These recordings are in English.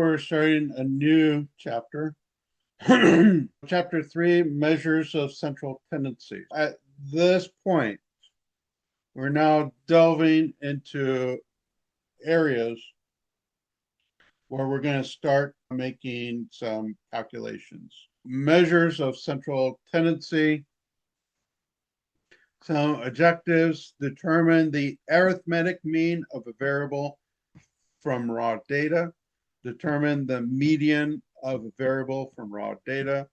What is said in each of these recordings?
We're starting a new chapter. Chapter 3, Measures of Central Tendency. At this point, we're now delving into areas where we're going to start making some calculations. Measures of central tendency. Some objectives: determine the arithmetic mean of a variable from raw data, determine the median of a variable from raw data,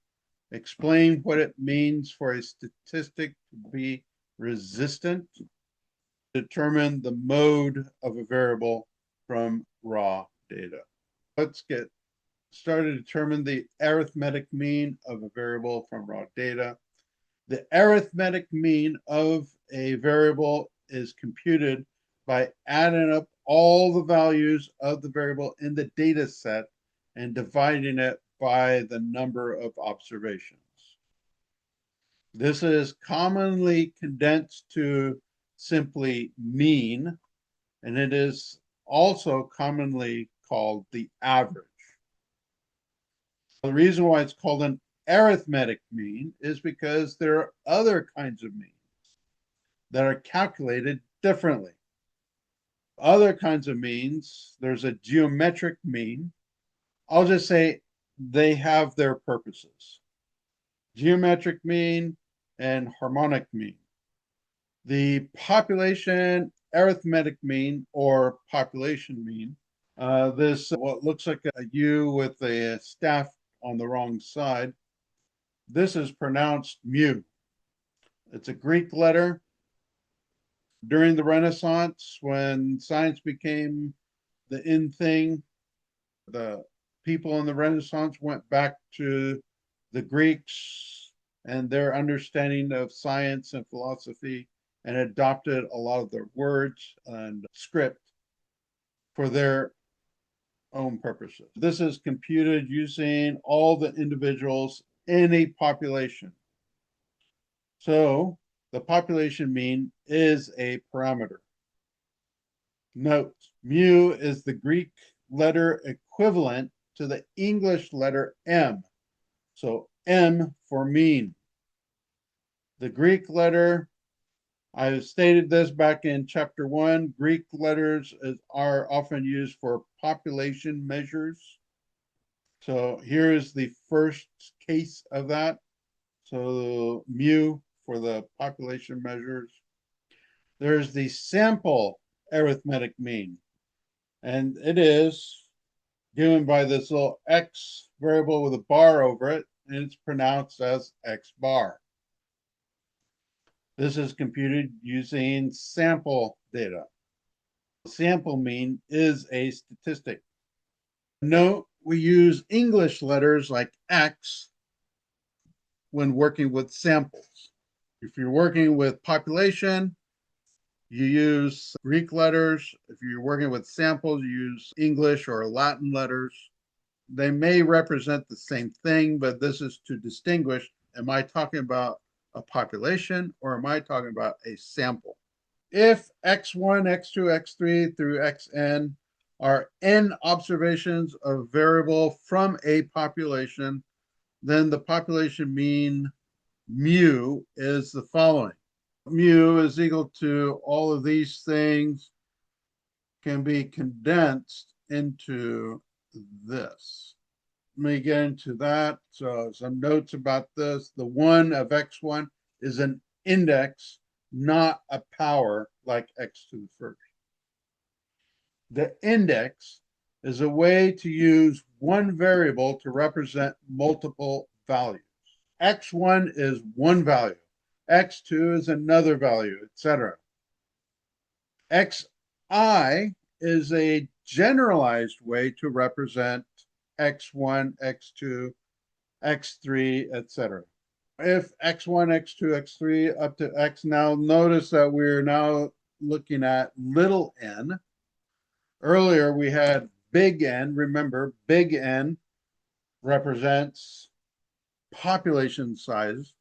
explain what it means for a statistic to be resistant, determine the mode of a variable from raw data. Let's get started. Determine the arithmetic mean of a variable from raw data. The arithmetic mean of a variable is computed by adding up all the values of the variable in the data set and dividing it by the number of observations. This is commonly condensed to simply mean, and it is also commonly called the average. The reason why it's called an arithmetic mean is because there are other kinds of means that are calculated differently. Other kinds of means, there's a geometric mean. I'll just say they have their purposes. Geometric mean and harmonic mean. The population arithmetic mean or population mean, this what looks like a U with a staff on the wrong side. This is pronounced mu. It's a Greek letter. During the Renaissance, when science became the in thing, the people in the Renaissance went back to the Greeks and their understanding of science and philosophy and adopted a lot of their words and script for their own purposes. This is computed using all the individuals in a population. So the population mean is a parameter. Note, mu is the Greek letter equivalent to the English letter M. So M for mean. The Greek letter, I stated this back in chapter 1, Greek letters are often used for population measures. So here is the first case of that. So mu for the population measures. There's the sample arithmetic mean, and it is given by this little x variable with a bar over it, and it's pronounced as x bar. This is computed using sample data. Sample mean is a statistic. Note, we use English letters like X when working with samples. If you're working with population, you use Greek letters. If you're working with samples, you use English or Latin letters. They may represent the same thing, but this is to distinguish, am I talking about a population or am I talking about a sample? If x1, x2, x3 through xn are n observations of variable from a population, then the population mean mu is the following. Mu is equal to all of these things can be condensed into this. Let me get into that. So some notes about this. The 1 of x1 is an index, not a power like x to the first. The index is a way to use one variable to represent multiple values. X1 is one value, X2 is another value, etc. Xi is a generalized way to represent X1, X2, X3, etc. If X1, X2, X3 up to X, now notice that we're now looking at little n. Earlier we had big N. Remember, big N represents population size.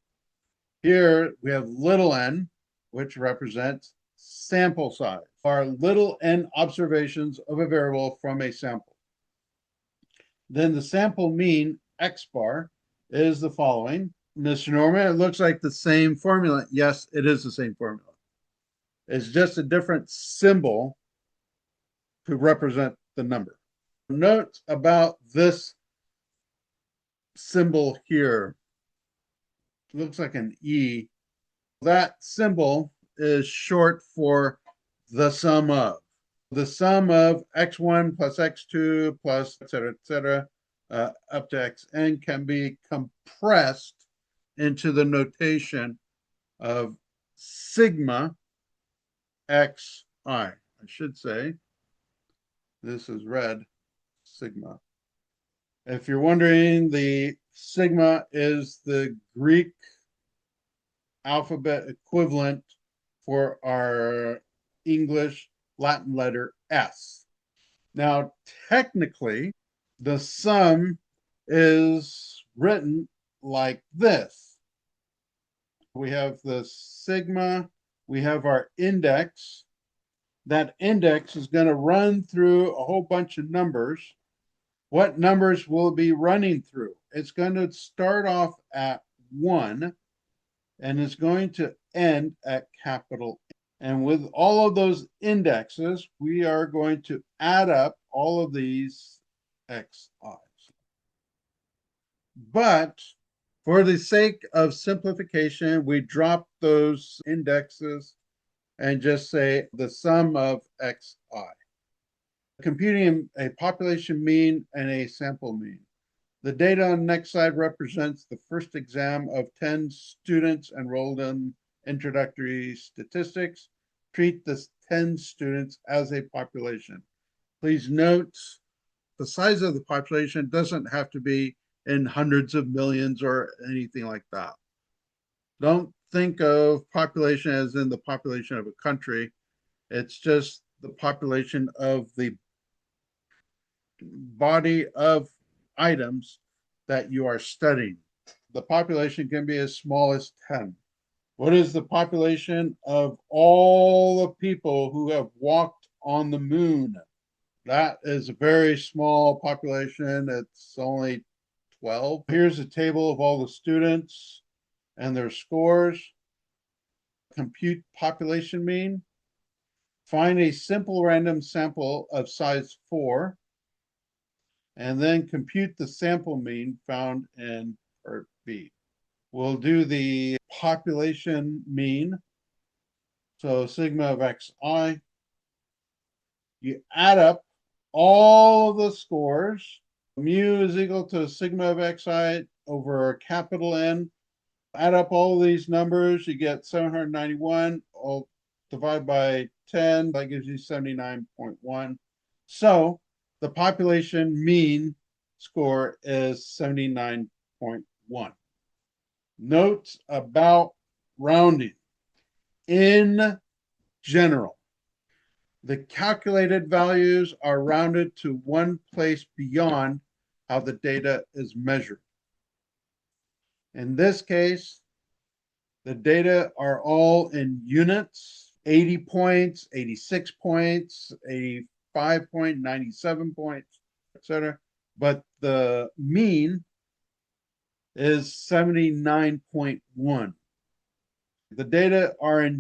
Here we have little n, which represents sample size, or little n observations of a variable from a sample. Then the sample mean X bar is the following. Mr. Norman, it looks like the same formula. Yes, it is the same formula. It's just a different symbol to represent the number. Note about this symbol here. It looks like an E. That symbol is short for the sum of. The sum of x1 plus x2 plus et cetera, up to xn can be compressed into the notation of sigma xi. I should say this is red, sigma. If you're wondering, the sigma is the Greek alphabet equivalent for our English Latin letter S. Now, technically, the sum is written like this. We have the sigma, we have our index. That index is going to run through a whole bunch of numbers. What numbers will it be running through? It's going to start off at 1 and it's going to end at capital. And with all of those indexes, we are going to add up all of these xi's. But for the sake of simplification, we drop those indexes and just say the sum of xi. Computing a population mean and a sample mean. The data on the next slide represents the first exam of 10 students enrolled in introductory statistics. Treat the 10 students as a population. Please note the size of the population doesn't have to be in hundreds of millions or anything like that. Don't think of population as in the population of a country. It's just the population of the body of items that you are studying. The population can be as small as 10. What is the population of all the people who have walked on the moon? That is a very small population. It's only 12. Here's a table of all the students and their scores. Compute population mean. Find a simple random sample of size 4 and then compute the sample mean found in part B. We'll do the population mean. So sigma of xi. You add up all of the scores. Mu is equal to sigma of xi over capital N. Add up all of these numbers, you get 791. I'll divide by 10, that gives you 79.1. So the population mean score is 79.1. Notes about rounding. In general, the calculated values are rounded to one place beyond how the data is measured. In this case, the data are all in units, 80 points, 86 points, 85 points, 97 points, etc. But the mean is 79.1. The data are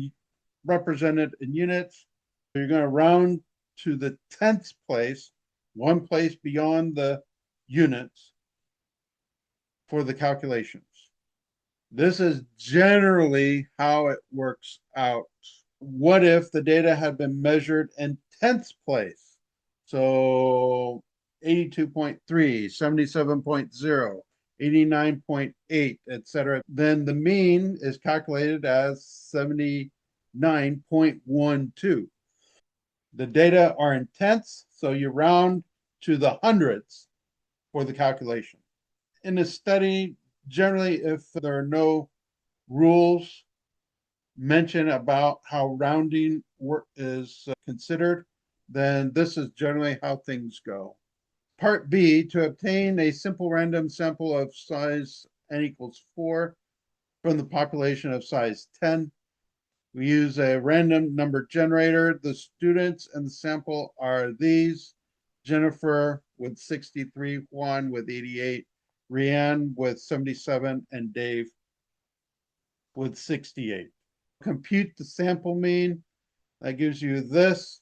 represented in units. You're going to round to the 10th place, one place beyond the units for the calculations. This is generally how it works out. What if the data had been measured in 10th place? So 82.3, 77.0, 89.8, etc. Then the mean is calculated as 79.12. The data are in tenths, so you round to the hundredths for the calculation. In a study, generally, if there are no rules mentioned about how rounding is considered, then this is generally how things go. Part B, to obtain a simple random sample of size n equals 4 from the population of size 10, we use a random number generator. The students and the sample are these: Jennifer, with 63, Juan with 88, Rianne with 77, and Dave with 68. Compute the sample mean. That gives you this.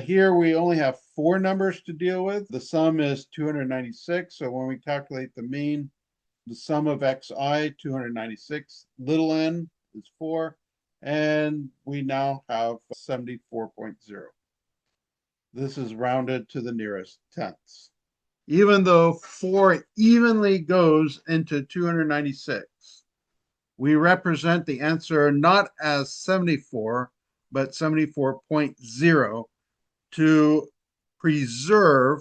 Here we only have four numbers to deal with. The sum is 296. So when we calculate the mean, the sum of xi, 296, little n is 4, and we now have 74.0. This is rounded to the nearest tenths. Even though 4 evenly goes into 296, we represent the answer not as 74, but 74.0 to preserve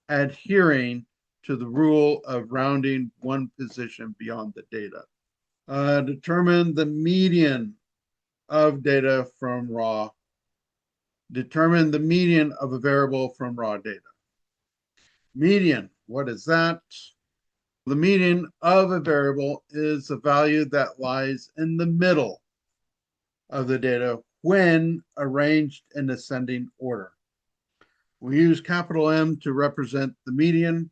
adhering to the rule of rounding one position beyond the data. Determine the median of data from raw. Determine the median of a variable from raw data. Median, what is that? The median of a variable is a value that lies in the middle of the data when arranged in ascending order. We use capital M to represent the median.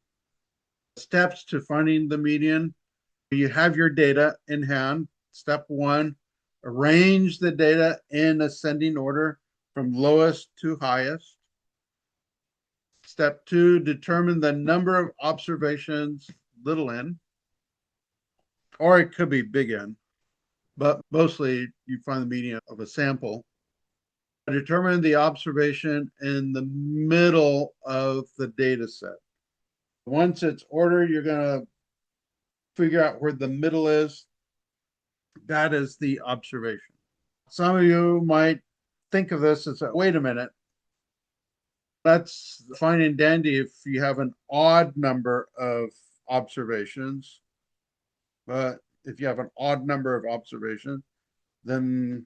Steps to finding the median. You have your data in hand. Step 1, arrange the data in ascending order from lowest to highest. Step 2, determine the number of observations, little n, or it could be big N, but mostly you find the median of a sample. Determine the observation in the middle of the data set. Once it's ordered, you're going to figure out where the middle is. That is the observation. Some of you might think of this as, wait a minute, that's fine and dandy if you have an odd number of observations. But if you have an odd number of observations, then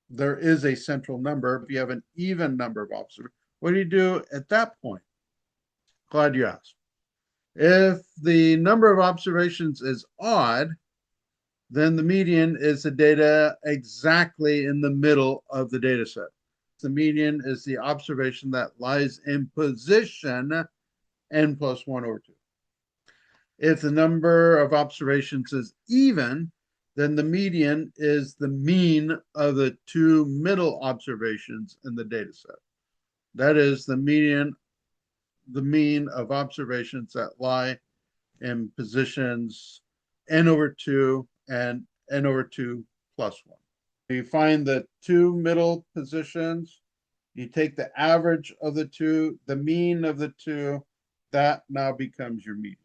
there is a central number. If you have an even number of observations, what do you do at that point? Glad you asked. If the number of observations is odd, then the median is the data exactly in the middle of the data set. The median is the observation that lies in position n plus 1 over 2. If the number of observations is even, then the median is the mean of the two middle observations in the data set. That is the median, the mean of observations that lie in positions n over 2 and n over 2 plus 1. You find the two middle positions, you take the average of the two, the mean of the two, that now becomes your median.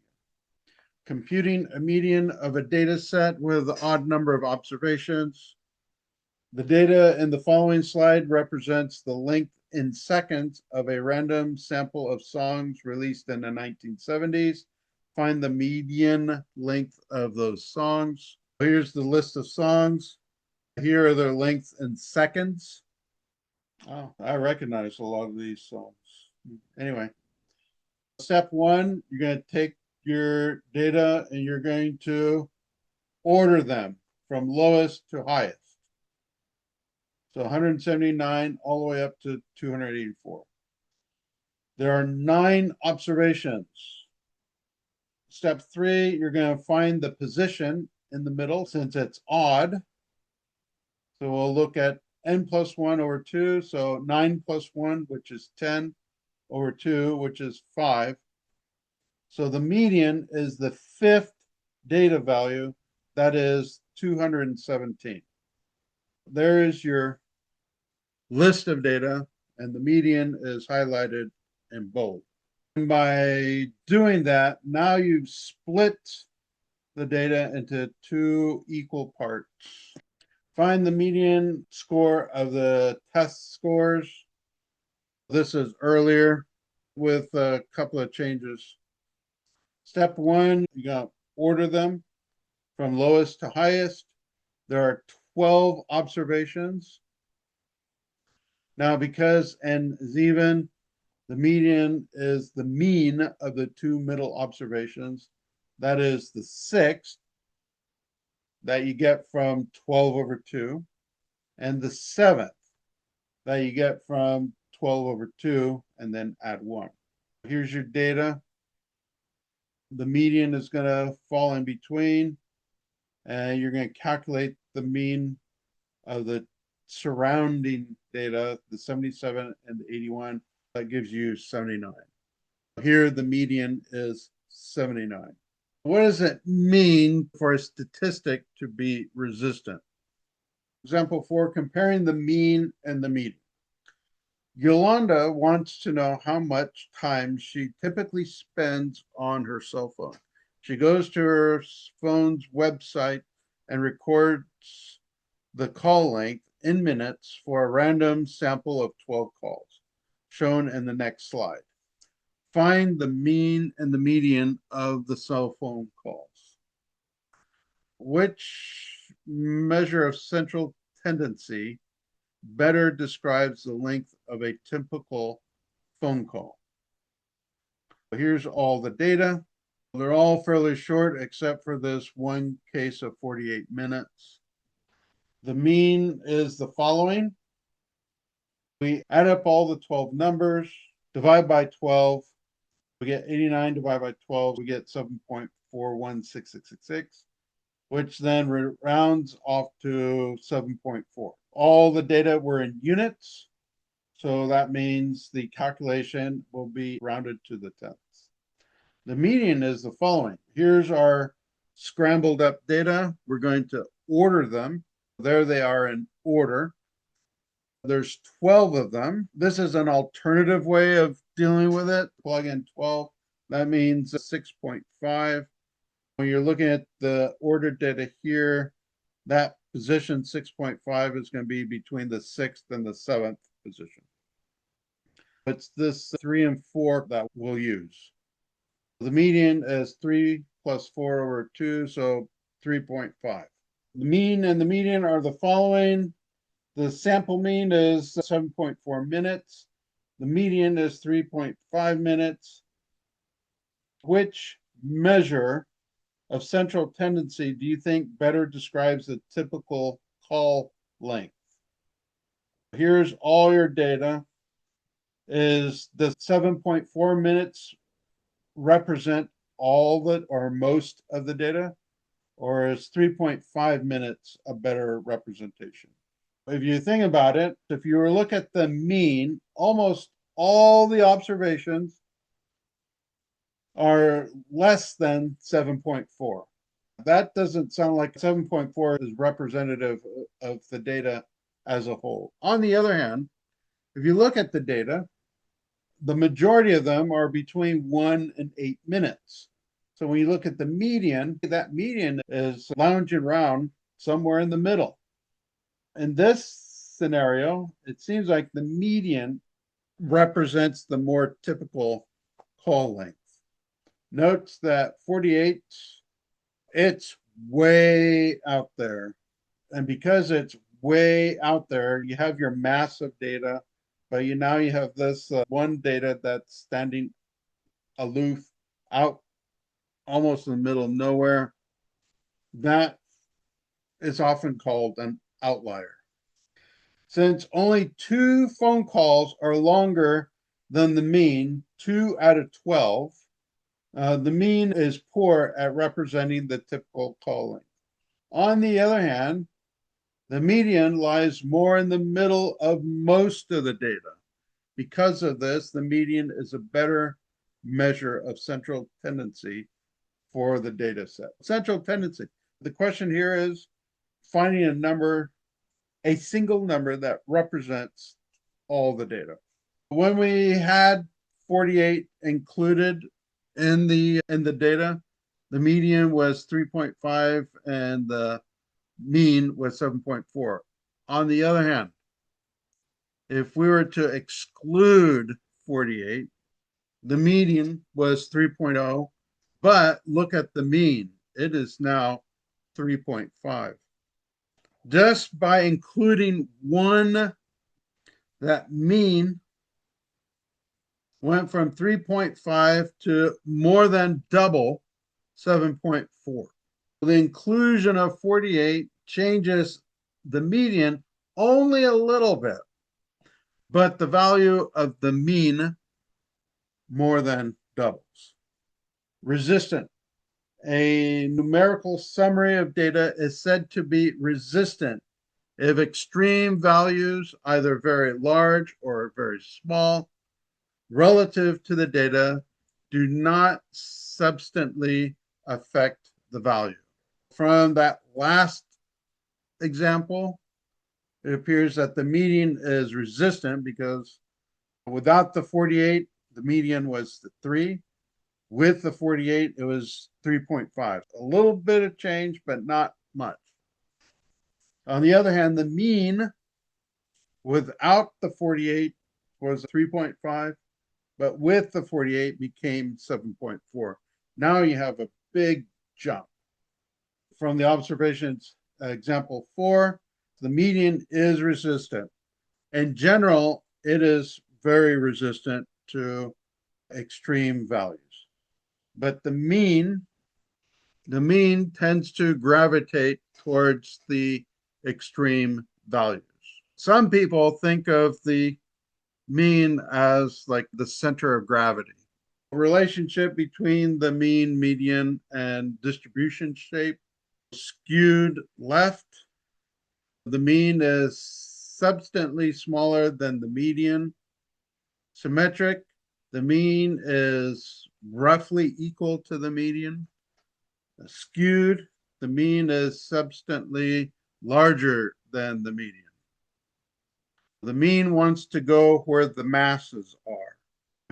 Computing a median of a data set with an odd number of observations. The data in the following slide represents the length in seconds of a random sample of songs released in the 1970s. Find the median length of those songs. Here's the list of songs. Here are their lengths in seconds. Oh, I recognize a lot of these songs. Anyway, step 1, you're going to take your data and you're going to order them from lowest to highest. So 179 all the way up to 284. There are 9 observations. Step 3, you're going to find the position in the middle since it's odd. So we'll look at n plus 1 over 2. So 9 plus 1, which is 10, over 2, which is 5. So the median is the 5th data value, that is 217. There is your list of data, and the median is highlighted in bold. And by doing that, now you've split the data into 2 equal parts. Find the median score of the test scores. This is earlier with a couple of changes. Step 1, you got to order them from lowest to highest. There are 12 observations. Now, because n is even, the median is the mean of the 2 middle observations. That is the 6th that you get from 12 over 2, and the 7th that you get from 12 over 2, and then add 1. Here's your data. The median is going to fall in between, and you're going to calculate the mean of the surrounding data, the 77 and the 81. That gives you 79. Here, the median is 79. What does it mean for a statistic to be resistant? Example 4, comparing the mean and the median. Yolanda wants to know how much time she typically spends on her cell phone. She goes to her phone's website and records the call length in minutes for a random sample of 12 calls, shown in the next slide. Find the mean and the median of the cell phone calls. Which measure of central tendency better describes the length of a typical phone call? Here's all the data. They're all fairly short except for this one case of 48 minutes. The mean is the following. We add up all the 12 numbers, divide by 12. We get 89 divided by 12. We get 7.416666, which then rounds off to 7.4. All the data were in units, so that means the calculation will be rounded to the tenths. The median is the following. Here's our scrambled up data. We're going to order them. There they are in order. There's 12 of them. This is an alternative way of dealing with it. Plug in 12. That means 6.5. When you're looking at the ordered data here, that position 6.5 is going to be between the 6th and the 7th position. It's this 3 and 4 that we'll use. The median is 3 plus 4 over 2, so 3.5. The mean and the median are the following. The sample mean is 7.4 minutes. The median is 3.5 minutes. Which measure of central tendency do you think better describes the typical call length? Here's all your data. Is the 7.4 minutes represent all the or most of the data? Or is 3.5 minutes a better representation? If you think about it, if you were to look at the mean, almost all the observations are less than 7.4. That doesn't sound like 7.4 is representative of the data as a whole. On the other hand, if you look at the data, the majority of them are between 1 and 8 minutes. So when you look at the median, that median is lounging around somewhere in the middle. In this scenario, it seems like the median represents the more typical call length. Notes that 48, it's way out there. And because it's way out there, you have your massive data, but now you have this one data that's standing aloof out almost in the middle of nowhere. That is often called an outlier. Since only 2 phone calls are longer than the mean, 2 out of 12, the mean is poor at representing the typical call length. On the other hand, the median lies more in the middle of most of the data. Because of this, the median is a better measure of central tendency for the data set. Central tendency. The question here is finding a number, a single number that represents all the data. When we had 48 included in the data, the median was 3.5 and the mean was 7.4. On the other hand, if we were to exclude 48, the median was 3.0, but look at the mean. It is now 3.5. Just by including one, that mean went from 3.5 to more than double 7.4. The inclusion of 48 changes the median only a little bit, but the value of the mean more than doubles. Resistant. A numerical summary of data is said to be resistant if extreme values, either very large or very small, relative to the data, do not substantially affect the value. From that last example, it appears that the median is resistant because without the 48, the median was the 3. With the 48, it was 3.5. A little bit of change, but not much. On the other hand, the mean without the 48 was 3.5, but with the 48 became 7.4. Now you have a big jump. From the observations, example 4, the median is resistant. In general, it is very resistant to extreme values. But the mean tends to gravitate towards the extreme values. Some people think of the mean as like the center of gravity. Relationship between the mean, median, and distribution shape. Skewed left, the mean is substantially smaller than the median. Symmetric, the mean is roughly equal to the median. Skewed, the mean is substantially larger than the median. The mean wants to go where the masses are.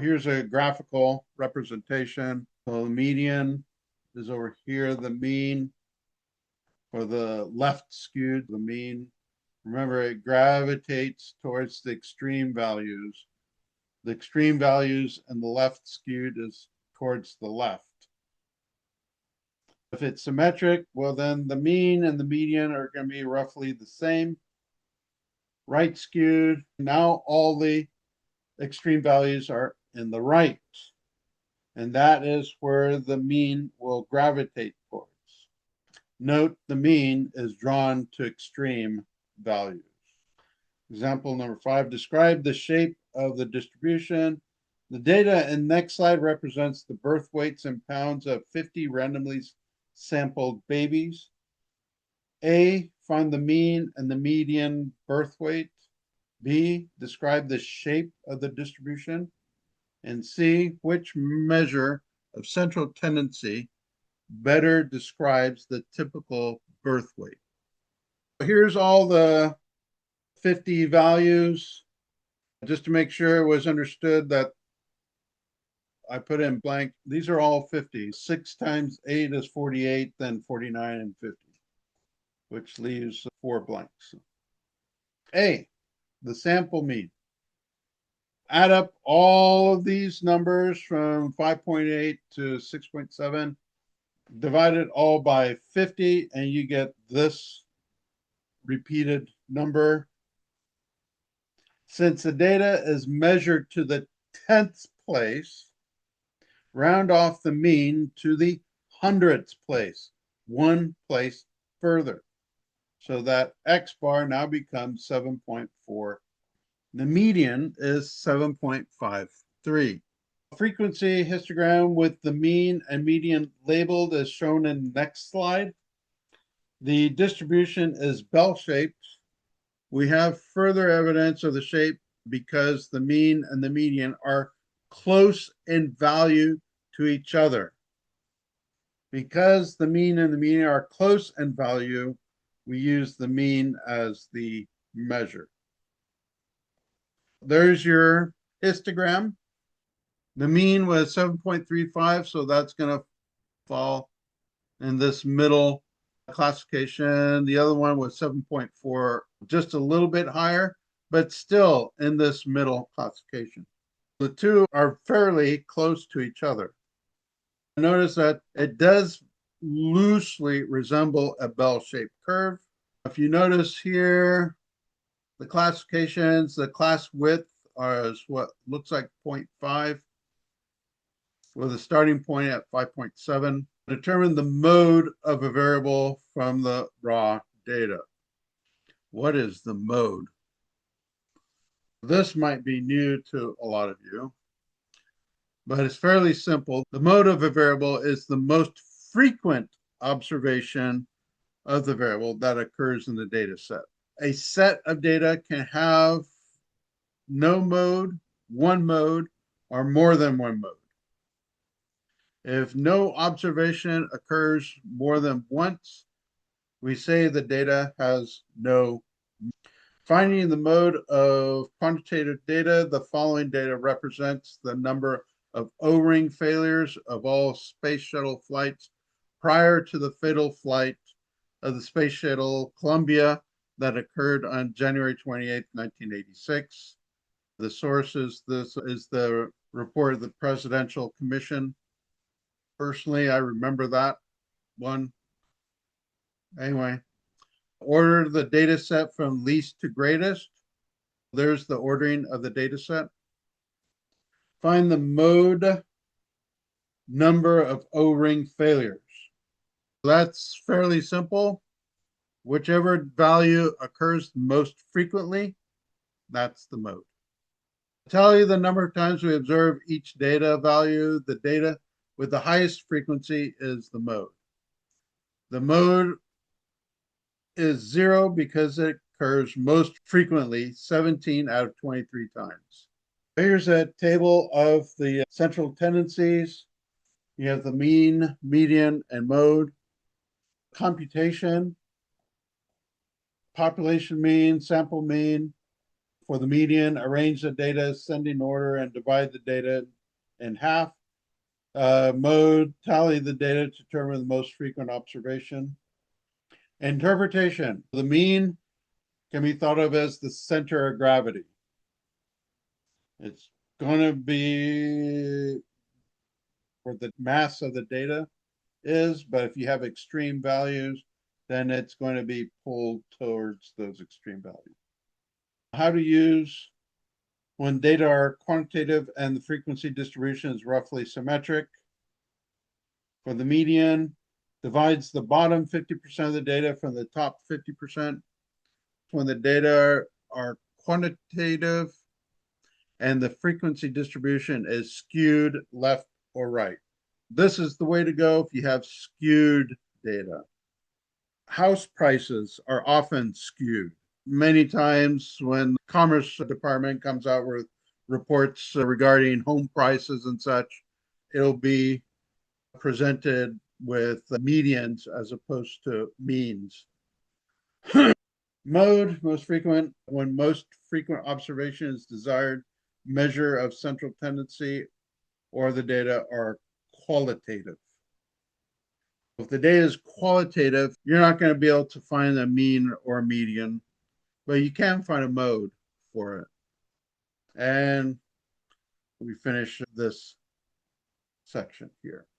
Here's a graphical representation. So the median is over here, the mean, or the left skewed, the mean. Remember, it gravitates towards the extreme values. The extreme values and the left skewed is towards the left. If it's symmetric, well, then the mean and the median are going to be roughly the same. Right skewed, now all the extreme values are in the right. And that is where the mean will gravitate towards. Note the mean is drawn to extreme values. Example number 5, describe the shape of the distribution. The data in next slide represents the birth weights in pounds of 50 randomly sampled babies. A, find the mean and the median birth weight. B, describe the shape of the distribution. And C, which measure of central tendency better describes the typical birth weight. Here's all the 50 values, just to make sure it was understood that I put in blank. These are all 50. 6 times 8 is 48, then 49 and 50, which leaves 4 blanks. A, the sample mean. Add up all of these numbers from 5.8 to 6.7, divide it all by 50, and you get this repeated number. Since the data is measured to the 10th place, round off the mean to the 100th place, 1 place further. So that X bar now becomes 7.4. The median is 7.53. Frequency histogram with the mean and median labeled is shown in the next slide. The distribution is bell-shaped. We have further evidence of the shape because the mean and the median are close in value to each other. Because the mean and the median are close in value, we use the mean as the measure. There's your histogram. The mean was 7.35, so that's going to fall in this middle classification. The other one was 7.4, just a little bit higher, but still in this middle classification. The two are fairly close to each other. Notice that it does loosely resemble a bell-shaped curve. If you notice here, the classifications, the class width is what looks like 0.5 with a starting point at 5.7. Determine the mode of a variable from the raw data. What is the mode? This might be new to a lot of you. but it's fairly simple. The mode of a variable is the most frequent observation of the variable that occurs in the data set. A set of data can have no mode, one mode, or more than one mode. If no observation occurs more than once, we say the data has no. Finding the mode of quantitative data, the following data represents the number of O-ring failures of all space shuttle flights prior to the fatal flight of the Space Shuttle Columbia that occurred on January 28, 1986. The source is this is the report of the Presidential Commission. Personally, I remember that one. Anyway, order the data set from least to greatest. There's the ordering of the data set. Find the mode number of O-ring failures. That's fairly simple. Whichever value occurs most frequently, that's the mode. Tell you the number of times we observe each data value. The data with the highest frequency is the mode. The mode is 0 because it occurs most frequently 17 out of 23 times. Here's a table of the central tendencies. You have the mean, median, and mode. Computation, population mean, sample mean. For the median, arrange the data ascending order and divide the data in half. Mode, tally the data to determine the most frequent observation. Interpretation, the mean can be thought of as the center of gravity. It's going to be where the mass of the data is, but if you have extreme values, then it's going to be pulled towards those extreme values. How to use when data are quantitative and the frequency distribution is roughly symmetric. For the median, divides the bottom 50% of the data from the top 50%. When the data are quantitative and the frequency distribution is skewed left or right. This is the way to go if you have skewed data. House prices are often skewed. Many times when the Commerce Department comes out with reports regarding home prices and such, it'll be presented with medians as opposed to means. Mode, most frequent, when most frequent observation is desired, measure of central tendency, or the data are qualitative. If the data is qualitative, you're not going to be able to find a mean or median, but you can find a mode for it. And we finish this section here.